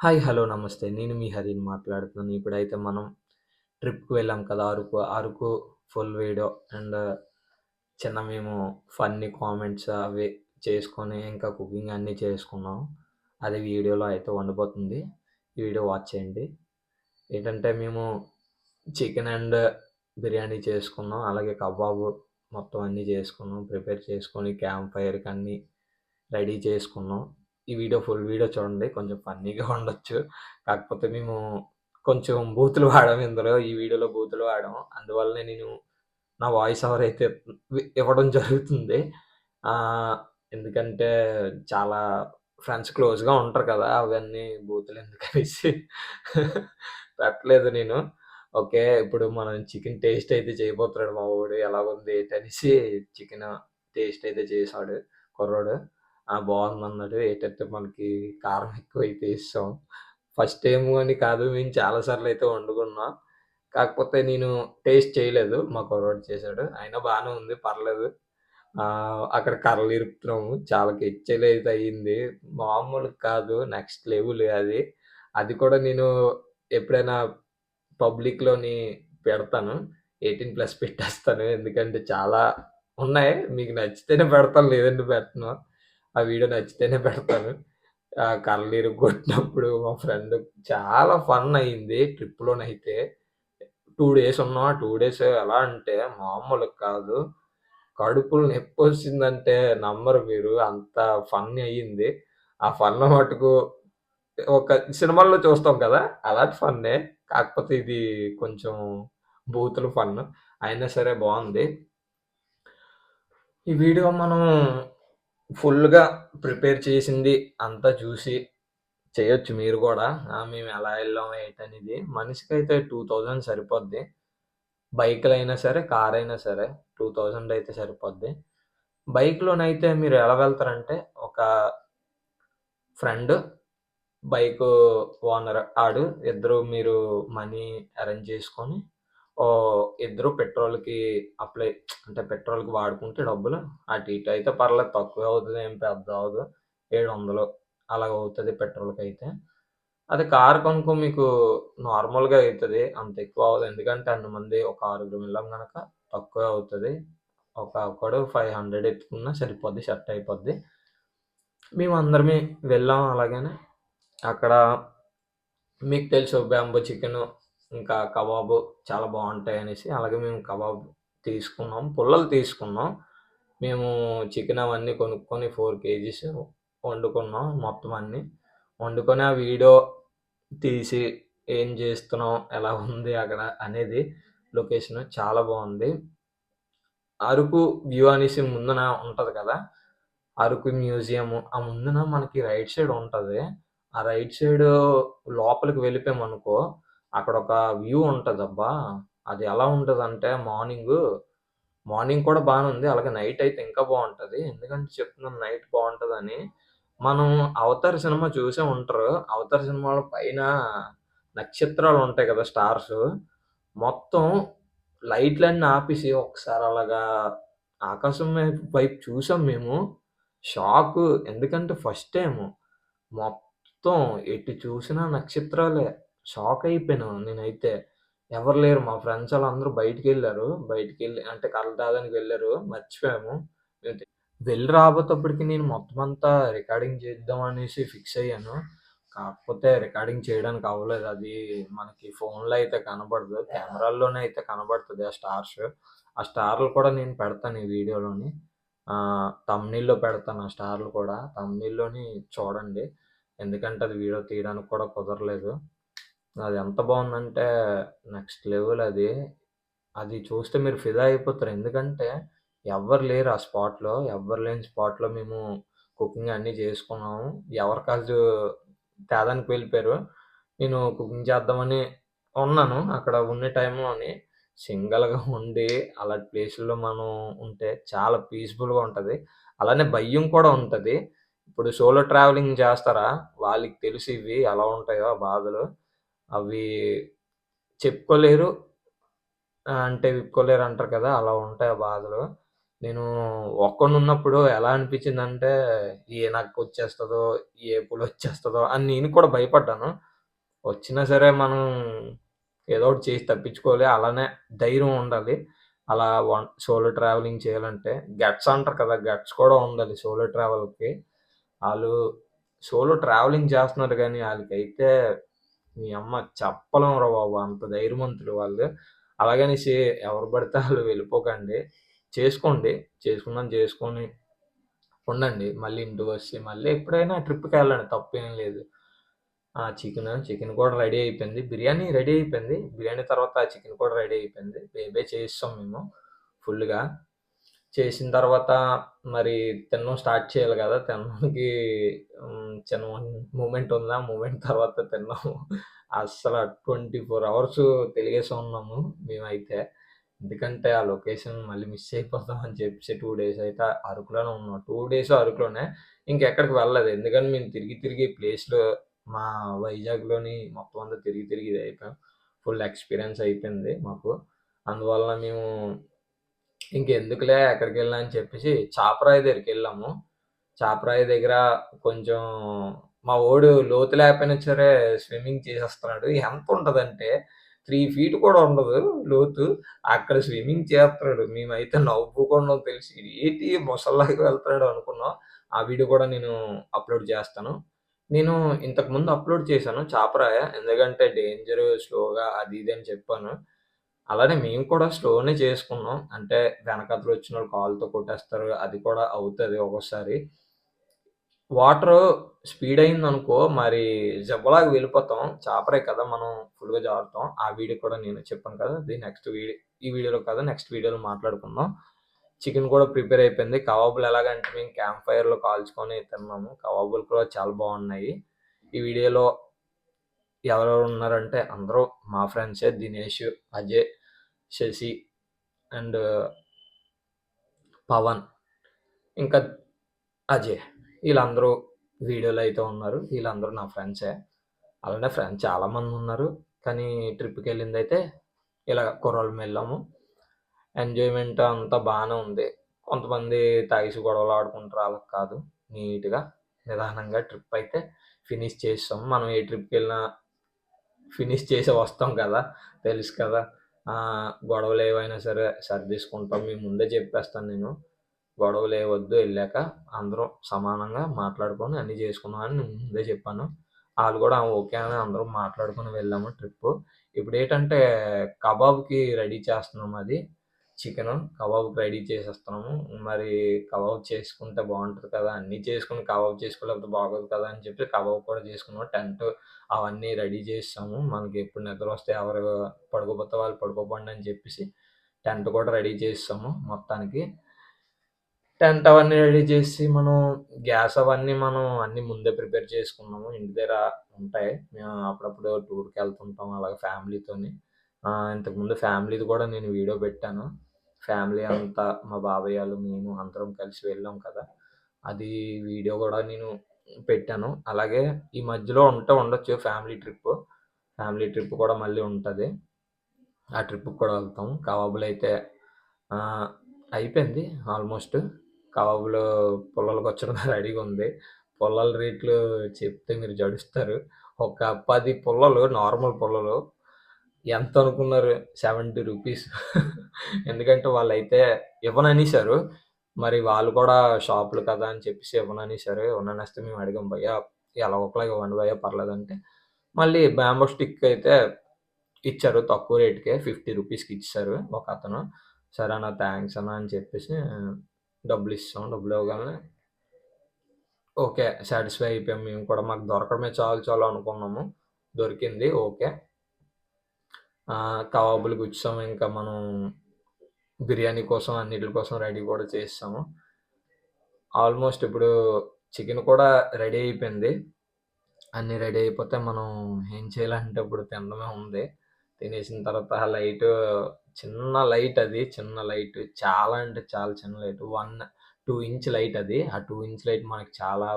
Hi. Hello. నమస్తే. నేను మీ హరిని మాట్లాడుతున్నాను. ఇప్పుడైతే మనం ట్రిప్‌కి వెళ్ళాం కదా! Araku. Araku full video and చిన్న మేము ఫన్నీ కామెంట్స్ అవి చేసుకొని, ఇంకా కుకింగ్ అన్నీ చేసుకున్నాం. అది వీడియోలో అయితే ఉండబోతుంది. ఈ వీడియో వాచ్ చేయండి. ఏంటంటే మేము చికెన్ అండ్ బిర్యానీ చేసుకున్నాం. అలాగే కబాబు మొత్తం అన్నీ చేసుకున్నాం. ప్రిపేర్ చేసుకొని క్యాంప్ ఫైర్‌కి అన్నీ రెడీ చేసుకున్నాం. ఈ వీడియో ఫుల్ వీడియో చూడండి. కొంచెం ఫన్నీగా ఉండొచ్చు. కాకపోతే మేము కొంచెం బూతులు వాడాము ఇందులో. ఈ వీడియోలో బూతులు వాడాము. అందువల్లనే నేను నా వాయిస్ ఓవర్ అయితే ఇవ్వడం జరుగుతుంది. ఆహ్, ఎందుకంటే చాలా ఫ్రెండ్స్ క్లోజ్‌గా ఉంటారు కదా! అవన్నీ బూతులెందుకనేసి పెట్టలేదు నేను. ఓకే. ఇప్పుడు మనం చికెన్ టేస్ట్ అయితే చేయబోతున్నాడు మా వోడు. ఎలాగుంది ఏంటనేసి చికెను టేస్ట్ అయితే చేసాడు కుర్రోడు. ఆ! బావుందన్నాడు. ఏటంటే మనకి కారం ఎక్కువైతే ఏసేసాం. ఫస్ట్ టైము అని కాదు. మేము చాలా సార్లయితే వండుకున్నాం. కాకపోతే నేను టేస్ట్ చేయలేదు. మా కుర్రోడు చేసాడు. అయినా బానే ఉంది. పర్లేదు. అక్కడ కర్రలు ఇరుపుతున్నాము. చాలా కెచ్చెలైతే అయింది. మామూలుగా కాదు. నెక్స్ట్ లెవెల్ అది. అది కూడా నేను ఎప్పుడైనా పబ్లిక్‌లోని పెడతాను. 18+ పెట్టేస్తాను. ఎందుకంటే చాలా ఉన్నాయి. మీకు నచ్చితేనే పెడతాను. లేదంటే పెట్టను. ఆ వీడియో నచ్చితేనే పెడతాను. కర్రలు ఇరగ్గొట్టినప్పుడు మా ఫ్రెండ్ చాలా ఫన్ అయింది ట్రిప్‌లోనైతే. 2 డేస్ ఉన్నాం. ఆ 2 డేస్ ఎలా అంటే మామూలుగా కాదు. కడుపులో నొప్పొచ్చిందంటే నమ్మరు మీరు. అంత ఫన్ అయ్యింది. ఆ ఫన్ మటుకు ఒక సినిమాల్లో చూస్తాం కదా! అలాంటి ఫన్నే. కాకపోతే ఇది కొంచెం బూతుల ఫన్. అయినా సరే బావుంది. ఈ వీడియో మనం ఫుల్‌గా ప్రిపేర్ చేసింది అంతా చూసి చేయొచ్చు మీరు గూడా. మేమెలా ఎళ్ళాం ఏంటనేది. మనిషికైతే 2000 సరిపోద్ది. బైక్‌లైనా సరే, కారైనా సరే 2000 అయితే సరిపోద్ది. బైక్‌లోనైతే మీరు ఎలా వెళ్తారంటే, ఒక ఫ్రెండ్, బైకు ఓనర్ ఆడు. ఇద్దరు మీరు మనీ అరేంజ్ చేసుకొని, ఇద్దరు పెట్రోల్‌కి అప్లై అంటే పెట్రోల్‌కి వాడుకుంటే డబ్బులు అటు ఇటు అయితే పర్లేదు తక్కువే అవుతది. ఏం పెద్ద అవ్వదు. 700 అలాగవుతది పెట్రోల్‌కైతే. అదే కార్ కనుక మీకు నార్మల్‌గా అయితది. అంత ఎక్కువ అవ్వదు. ఎందుకంటే అంతమంది ఒక ఆరుగురం వెళ్ళాం గనక తక్కువే అవుతది. ఒక్కొక్కడు 500 ఎత్తుకున్నా సరిపోద్ది. సెట్ అయిపోద్ది. మేమందరమే వెళ్ళాం అలాగనే. అక్కడ మీకు తెలుసు బ్యాంబో చికెను, ఇంకా కబాబు చాలా బావుంటాయనేసి. అలాగే మేము కబాబ్ తీసుకున్నాం. పుల్లలు తీసుకున్నాం. మేము చికెన్ అవన్నీ కొనుక్కొని 4 కేజీస్ వండుకున్నాం మొత్తం అన్నీ. వండుకొని ఆ వీడియో తీసి ఏం చేస్తున్నాం, ఎలా ఉంది అక్కడ అనేది లొకేషను చాలా బావుంది. అరకు వ్యూ అనేసి ముందున ఉంటది కదా! అరకు మ్యూజియము. ఆ ముందున మనకి రైట్ సైడ్ ఉంటది. ఆ రైట్ సైడు లోపలికి వెళ్ళిపోయామనుకో, అక్కడొక వ్యూ ఉంటదబ్బా! అది ఎలా ఉంటదంటే మార్నింగ్ కూడా బానే ఉంది. అలాగే నైట్ అయితే ఇంకా బావుంటది. ఎందుకంటే చెప్తున్నాను నైట్ బావుంటదని. మనం 'అవతార్' సినిమా చూసే ఉంటారు. 'అవతార్' సినిమాలో పైన నక్షత్రాలుంటాయి కదా! స్టార్సు. మొత్తం లైట్‌లన్నీ ఆపేసి ఒకసారి అలాగా ఆకాశం వైపు చూసాం మేము. షాకు. ఎందుకంటే ఫస్ట్ టైము. మొత్తం ఎటు చూసినా నక్షత్రాలే. షాకయిపోయాను నేనైతే. ఎవరు లేరు. మా ఫ్రెండ్స్ ఆళ్ళందరూ బయటికెళ్లారు. బయటికెళ్ళి అంటే కర్రలు తేడానికి వెళ్లారు. మర్చిపోయాము. వెళ్ళి రాబోతప్పటికి నేను మొత్తం అంతా రికార్డింగ్ చేద్దాం అనేసి ఫిక్స్ అయ్యాను. కాకపోతే రికార్డింగ్ చేయడానికి అవ్వలేదు. అది మనకి ఫోన్‌లో అయితే కనపడదు. కెమెరాల్లోనే అయితే కనబడతది ఆ స్టార్స్. ఆ స్టార్‌లు కూడా నేను పెడతాను ఈ వీడియోలోని. థంబ్‌నెయిల్‌లో పెడతాను ఆ స్టార్‌లు కూడా. థంబ్‌నెయిల్‌లోని చూడండి. ఎందుకంటే అది వీడియో తీయడానికి కూడా కుదరలేదు. అది ఎంత బావుందంటే నెక్స్ట్ లెవెల్ అది. అది చూస్తే మీరు ఫిదా అయిపోతారు. ఎందుకంటే ఎవ్వరు లేరు ఆ స్పాట్‌లో. ఎవ్వరు లేని స్పాట్‌లో మేము కుకింగ్ అన్నీ చేసుకున్నాము. ఎవరికాళ్ళు తేడానికి వెళ్ళిపోయారు. నేను కుకింగ్ చేద్దామని ఉన్నాను. అక్కడ ఉండే టైంలోని సింగిల్‌గా ఉండి అలాంటి ప్లేసుల్లో మనం ఉంటే చాలా పీస్‌ఫుల్‌గా ఉంటది. అలానే భయం కూడా ఉంటది. ఇప్పుడు సోలో ట్రావెలింగ్ చేస్తారా? వాళ్ళకి తెలుసు ఇవి ఎలా ఉంటాయో ఆ బాధలు. అవి చెప్పుకోలేరు. అంటే విప్పుకోలేరంటారు కదా! అలా ఉంటాయి ఆ బాధలు. నేను ఒక్కడినున్నప్పుడు ఎలా అనిపించిందంటే, ఏ నక్కొచ్చేస్తదో, ఏ పులొచ్చేస్తదో అని నేను కూడా భయపడ్డాను. వచ్చినా సరే మనం ఏదో ఒకటి చేసి తప్పించుకోవాలి. అలానే ధైర్యం ఉండాలి. అలా సోలో ట్రావెలింగ్ చేయాలంటే గట్స్ అంటారు కదా! గట్స్ కూడా ఉండాలి సోలో ట్రావెల్‌కి. ఆళ్ళు సోలో ట్రావెలింగ్ చేస్తున్నారు గానీ ఆళ్ళకైతే నీ అమ్మ చెప్పలేమురా బాబు! అంత ధైర్యవంతులు వాళ్ళు. అలాగనేసి ఎవరు పడితే ఆళ్ళు వెళ్ళిపోకండి. చేసుకోండి. చేసుకున్నది చేసుకొని ఉండండి. మళ్ళీ ఇంటికొచ్చి మళ్ళీ ఎప్పుడైనా ట్రిప్‌కెళ్ళండి తప్పేం లేదు. చికెన్ కూడా రెడీ అయిపోయింది. బిర్యానీ రెడీ అయిపోయింది. బిర్యానీ తర్వాత చికెన్ కూడా రెడీ అయిపోయింది. బేబే చేసేసాం మేము ఫుల్‌గా. చేసిన తర్వాత మరి తినడం స్టార్ట్ చేయాలి గదా! తినడానికి చిన్న మూమెంట్ ఉంది. ఆ మూమెంట్ తర్వాత తిన్నాము. అస్సల 24 అవర్స్ తెలిగేసి ఉన్నాము మేమైతే. ఎందుకంటే ఆ లొకేషన్ మళ్ళీ మిస్ అయిపోతాం అని చెప్పేసి 2 డేస్ అయితే అరకులోనే ఉన్నాం. 2 డేస్ అరకులోనే. ఇంకెక్కడికి వెళ్ళలేదు. ఎందుకంటే మేము తిరిగి తిరిగి ప్లేస్‌లు మా వైజాగ్‌లోని మొత్తం అంతా తిరిగి తిరిగి ఇది అయిపోయాం. ఫుల్ ఎక్స్‌పీరియన్స్ అయిపోయింది మాకు. అందువల్ల మేము ఇంకెందుకులే ఎక్కడికెళ్ళినా అని చెప్పేసి చాపరాయి దగ్గరికెళ్ళాము. చాపరాయి దగ్గర కొంచెం మా వోడు లోతు లేకపోయినా సరే స్విమ్మింగ్ చేసేస్తున్నాడు. ఎంతుంటదంటే 3 ఫీట్ కూడా ఉండదు లోతు. అక్కడ స్విమ్మింగ్ చేస్తున్నాడు. మేమైతే నవ్వుకున్నాం తెలిసి. ఏంటి మొసల్లాగా వెళ్తున్నాడు అనుకున్నాం. ఆ వీడియో కూడా నేను అప్‌లోడ్ చేస్తాను. నేను ఇంతకుముందు అప్‌లోడ్ చేశాను చాపరాయి. ఎందుకంటే డేంజరు, స్లోగా అది ఇది అని చెప్పాను. అలానే మేము కూడా స్లోనే చేసుకున్నాం. అంటే వెనకాతల వచ్చినోళ్ళు కాళ్ళతో కొట్టేస్తారు. అది కూడా అవుతది ఒక్కోసారి. వాటరు స్పీడ్ అయిందనుకో మరి జబ్బలాగా వెళ్ళిపోతాం. చాపరే కదా! మనం ఫుల్‌గా జారుతాం. ఆ వీడియో కూడా నేను చెప్పాను కదా! అది నెక్స్ట్ ఈ వీడియోలో కాదు నెక్స్ట్ వీడియోలో మాట్లాడుకుందాం. చికెన్ కూడా ప్రిపేర్ అయిపోయింది. కబాబులు ఎలాగంటే మేము క్యాంప్ ఫైర్‌లో కాల్చుకొని తిన్నాము. కబాబులు కూడా చాలా బాగున్నాయి. ఈ వీడియోలో ఎవరెవరు ఉన్నారంటే అందరూ మా ఫ్రెండ్సే. దినేష్, అజయ్, శశి అండ్ పవన్ ఇంకా అజయ్. వీళ్ళందరూ వీడియోలో అయితే ఉన్నారు. వీళ్ళందరూ నా ఫ్రెండ్సే. అలానే ఫ్రెండ్స్ చాలామందున్నారు. కానీ ట్రిప్‌కెళ్ళిందైతే ఇలా కుర్రోళ్ళం వెళ్ళాము. ఎంజాయ్‌మెంట్ అంతా బానే ఉంది. కొంతమంది తాగేసి గొడవలు ఆడుకుంటారు. అలా కాదు. నీట్‌గా, నిదానంగా ట్రిప్ అయితే ఫినిష్ చేసేసాం. మనం ఏ ట్రిప్‌కెళ్ళినా ఫినిష్ చేసే వస్తాం కదా! తెలుసు కదా! గొడవలు ఏవైనా సరే సర్దేసుకుంటాం. మీకు ముందే చెప్పేస్తాను నేను. గొడవలు ఏ వద్దు ఎళ్ళాక అందరం సమానంగా మాట్లాడుకొని అన్నీ చేసుకుందాం అని నేను ముందే చెప్పాను. ఆళ్ళు కూడా ఓకే అని అందరం మాట్లాడుకొని వెళ్ళాము ట్రిప్పు. ఇప్పుడేటంటే కబాబ్‌కి రెడీ చేస్తున్నాం అది. చికెను కబాబ్‌కి రెడీ చేసేస్తున్నాము. మరి కబాబ్ చేసుకుంటే బావుంటది కదా! అన్నీ చేసుకొని కబాబ్ చేసుకోలేకపోతే బాగోదు కదా! అని చెప్పి కబాబ్ కూడా చేసుకున్నాం. టెంట్ అవన్నీ రెడీ చేసేసాము. మనకి ఎప్పుడు నిద్రొస్తే ఎవరు పడుకోపోతే వాళ్ళు పడుకోపోండి అని చెప్పేసి టెంట్ కూడా రెడీ చేసేసాము మొత్తానికి. టెంట్ అవన్నీ రెడీ చేసి మనం గ్యాస్ అవన్నీ మనం అన్నీ ముందే ప్రిపేర్ చేసుకున్నాము. ఇంటి దగ్గర ఉంటాయి. మేము అప్పుడప్పుడు టూర్‌కెళ్తుంటాం అలాగ ఫ్యామిలీతోని. ఇంతకుముందు ఫ్యామిలీది కూడా నేను వీడియో పెట్టాను. ఫ్యామిలీ అంతా మా బాబాయ్ ఆళ్ళు, మేము అందరం కలిసి వెళ్ళాం కదా! అది వీడియో గూడా నేను పెట్టాను. అలాగే ఈ మధ్యలో ఉండొచ్చు ఫ్యామిలీ ట్రిప్పు. ఫ్యామిలీ ట్రిప్ కూడా మళ్ళీ ఉంటది. ఆ ట్రిప్‌కి కూడా వెళ్తాం. కబాబులైతే ఆహ్, అయిపోయింది ఆల్మోస్ట్. కబాబులు పుల్లలకొచ్చడం రెడీగా ఉంది. పుల్లల రేట్లు చెప్తే మీరు జడుస్తారు. ఒక 10 పుల్లలు నార్మల్ పుల్లలు ఎంతనుకున్నారు? రూ. 70 ఎందుకంటే వాళ్ళైతే ఇవ్వననేసారు. మరి వాళ్ళు కూడా షాపులు కదా అని చెప్పేసి ఇవ్వననేసారు. ఇవ్వననేస్తే మేము అడిగాం భయ్యా ఎలాగో ఒకలాగా ఇవ్వండి భయ్యా పర్లేదంటే, మళ్ళీ బ్యాంబో స్టిక్ అయితే ఇచ్చారు తక్కువ రేట్‌కే రూ. 50కి ఇచ్చేసారు ఒకతను. సరే అన్న థాంక్స్ అన్న అని చెప్పేసి డబ్బులిచ్చాం. డబ్బులివ్వగానే ఓకే. సాటిస్ఫై అయిపోయాం మేము కూడా. మాకు దొరకడమే చాలు చాలు అనుకున్నాము. దొరికింది ఓకే. కబాబులు గుచ్చాము. ఇంకా మనం బిర్యానీ కోసం అన్నిట్లి కోసం రెడీ కూడా చేసేసాము. ఆల్మోస్ట్ ఇప్పుడు చికెన్ కూడా రెడీ అయిపోయింది. అన్నీ రెడీ అయిపోతే మనం ఏం చేయాలంటే ఇప్పుడు తినడమే ఉంది. తినేసిన తర్వాత చిన్న లైట్ అది. చిన్న లైట్. చాలా అంటే చాలా చిన్న లైట్. 2 ఇంచ్ లైట్ అది. ఆ 2 ఇంచ్ లైట్ మనకి చాలా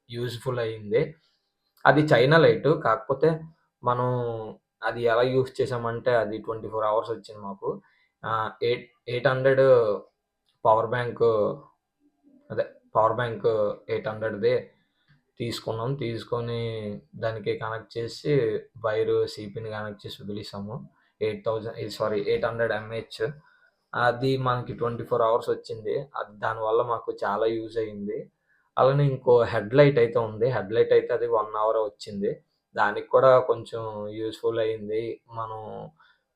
యూజ్‌ఫుల్ అయింది. అది చైనా లైటు. కాకపోతే మనం అది ఎలా యూజ్ చేసామంటే అది 24 అవర్స్ వచ్చింది మాకు. 800 పవర్ బ్యాంకు అదే పవర్ బ్యాంక్ 800ది తీసుకున్నాం. తీసుకొని దానికి కనెక్ట్ చేసి వైరు సీపీని కనెక్ట్ చేసి వదిలేసాము. 800 ఎంఏహెచ్. అది మనకి 24 అవర్స్ వచ్చింది. అది దానివల్ల మాకు చాలా యూజ్ అయింది. అలానే ఇంకో హెడ్‌లైట్ అయితే ఉంది. హెడ్‌లైట్ అయితే అది 1 అవరే వచ్చింది. దానికి కూడా కొంచెం యూజ్‌ఫుల్ అయింది. మనం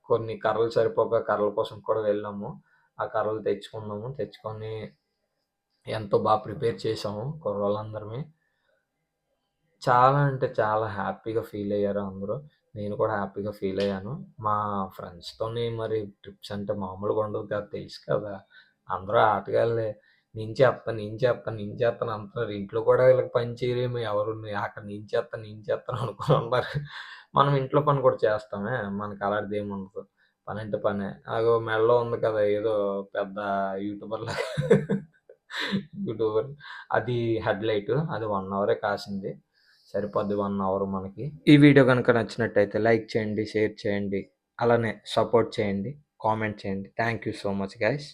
కొన్ని కర్రలు సరిపోక కర్రల కోసం కూడా వెళ్ళాము. ఆ కర్రలు తెచ్చుకున్నాము. తెచ్చుకొని ఎంతో ప్రిపేర్ చేసాము కుర్రోళ్ళందరమే. చాలా అంటే చాలా హ్యాపీగా ఫీల్ అయ్యారు అందరూ. నేను కూడా హ్యాపీగా ఫీల్ అయ్యాను. మా ఫ్రెండ్స్‌తోని మరి ట్రిప్స్ అంటే మామూలుగా ఉండదు కదా! తెలుసు కదా! అందరూ ఆటగాళ్ళే. నేను చేత్తా, నేను చేత్తా, నేను చేత్తాను అంటున్నారు. ఇంట్లో కూడా వీళ్ళకి పని చేయరేమో ఎవరుని అక్కడ నేను చేత్తాను, నేను చేత్తాను అనుకోని ఉన్నారు. మనం ఇంట్లో పని కూడా చేస్తామే. మనకు అలాంటిదేముండదు. పనంటే పనే. అగో మెడలో ఉంది కదా! ఏదో పెద్ద యూట్యూబర్‌లాగా యూట్యూబర్ అది హెడ్‌లైట్. అది 1 అవరే కాసింది. సరిపోద్ది 1 అవర్ మనకి. ఈ వీడియో గనుక నచ్చినట్టయితే లైక్ చేయండి, షేర్ చేయండి. అలానే సపోర్ట్ చేయండి, కామెంట్ చేయండి. Thank you so much guys.